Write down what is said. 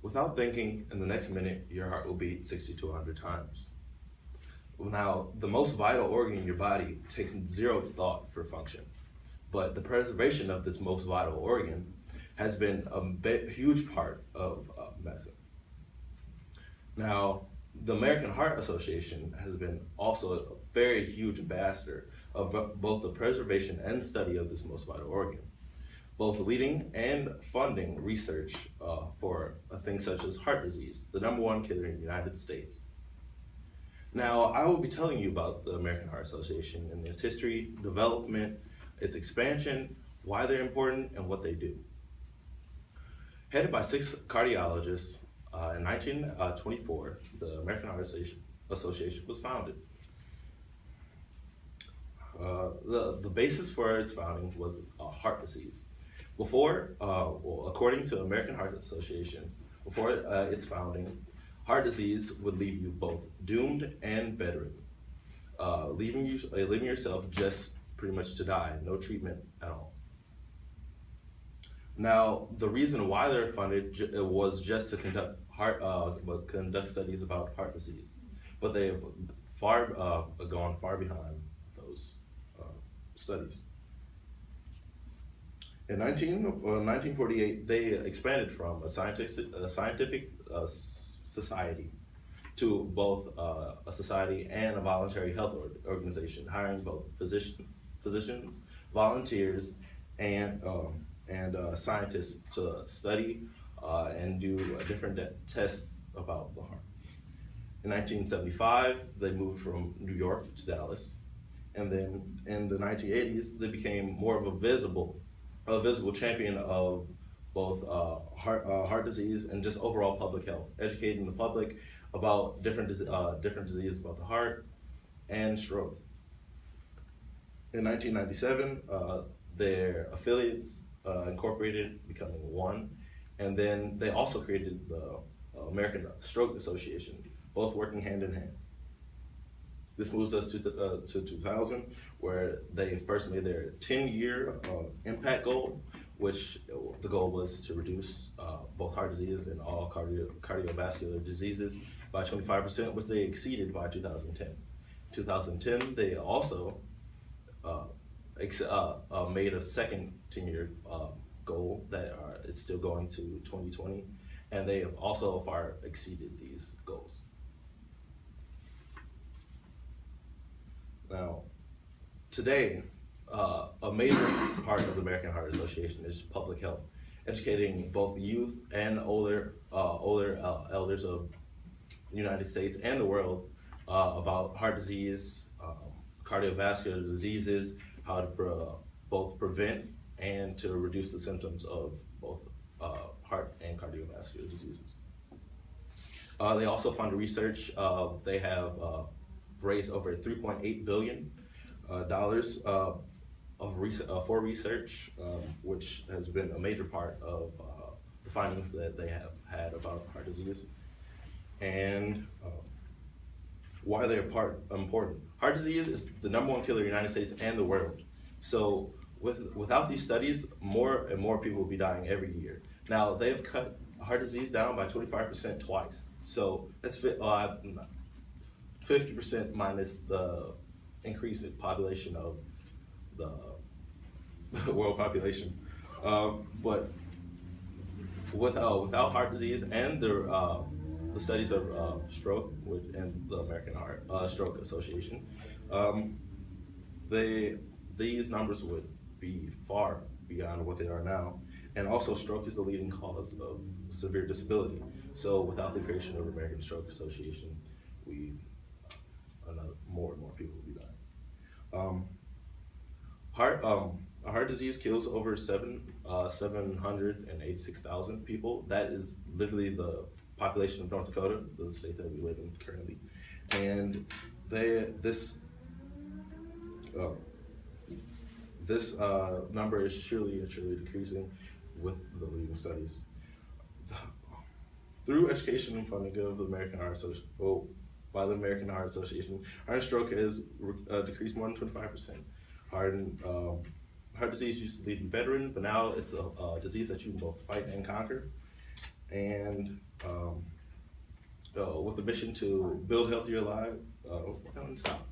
Without thinking, in the next minute, your heart will beat 60 to 100 times. Now, the most vital organ in your body takes zero thought for function, but the preservation of this most vital organ has been a huge part of medicine. Now, the American Heart Association has been also a very huge ambassador of both the preservation and study of this most vital organ, both leading and funding research for things such as heart disease, the #1 killer in the United States. Now, I will be telling you about the American Heart Association and its history, development, its expansion, why they're important, and what they do. Headed by 6 cardiologists, in 1924, the American Heart Association was founded. The basis for its founding was heart disease. According to American Heart Association, before its founding, heart disease would leave you both doomed and bedridden, leaving yourself just pretty much to die, no treatment at all. Now, the reason why they're funded was just to conduct studies about heart disease, but they have gone far behind those studies. In 1948, they expanded from a scientific society to both a society and a voluntary health organization, hiring both physicians, volunteers, and scientists to study and do different tests about the heart. In 1975, they moved from New York to Dallas, and then in the 1980s, they became more of a visible champion of both heart disease and just overall public health, educating the public about different diseases about the heart and stroke. In 1997, their affiliates incorporated, becoming one, and then they also created the American Stroke Association, both working hand in hand. This moves us to 2000, where they first made their 10-year impact goal, which the goal was to reduce both heart disease and all cardiovascular diseases by 25%, which they exceeded by 2010. 2010, they also made a second 10-year goal that is still going to 2020, and they have also far exceeded these goals. Now, today, a major part of the American Heart Association is public health, educating both youth and older elders of the United States and the world about heart disease, cardiovascular diseases, how to both prevent and to reduce the symptoms of both heart and cardiovascular diseases. They also fund research. They have raised over $3.8 billion for research, which has been a major part of the findings that they have had about heart disease, and why they're important. Heart disease is the #1 killer in the United States and the world. So without these studies, more and more people will be dying every year. Now, they've cut heart disease down by 25% twice. So that's 50% minus the increase in population of the world population. But without heart disease and the studies of stroke and the American Heart Stroke Association, these numbers would be far beyond what they are now. And also, stroke is the leading cause of severe disability. So without the creation of the American Stroke Association, more and more people will be dying. Heart disease kills over 786,000 people. That is literally the population of North Dakota, the state that we live in currently. And this number is surely decreasing with the leading studies. Through education and funding of the American Heart Association, by the American Heart Association, heart and stroke has decreased more than 25%. Heart disease used to leave you bedridden, but now it's a disease that you can both fight and conquer. and with a mission to build healthier lives. Stop.